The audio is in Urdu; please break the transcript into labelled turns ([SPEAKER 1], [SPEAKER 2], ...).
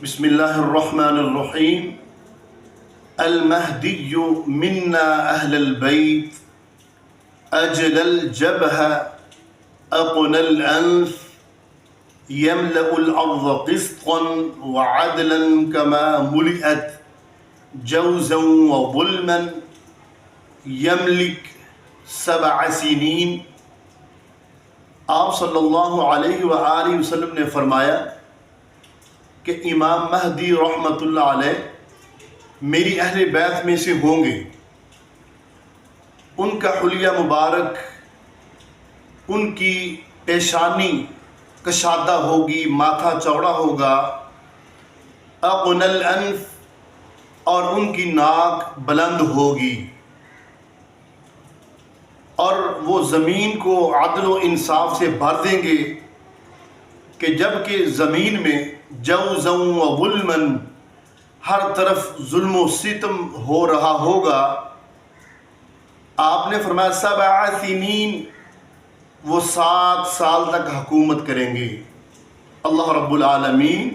[SPEAKER 1] بسم اللہ الرحمن الرحیم المہدی منا اہل البیت اجل الجبہ اقن الانف یملأ الارض قسطا وعدلا کما ملئت جوزا وظلما یملک 7 سنین۔ آپ صلی اللہ علیہ وآلہ وسلم نے فرمایا کہ امام مہدی رحمۃ اللہ علیہ میری اہل بیت میں سے ہوں گے۔ ان کا حلیہ مبارک، ان کی پیشانی کشادہ ہوگی، ماتھا چوڑا ہوگا، اقن الانف، اور ان کی ناک بلند ہوگی، اور وہ زمین کو عدل و انصاف سے بھر دیں گے کہ جب کہ زمین میں جوزا و ظلما، ہر طرف ظلم و ستم ہو رہا ہوگا۔ آپ نے فرمایا 7 سنین، وہ 7 سال تک حکومت کریں گے۔ اللہ رب العالمین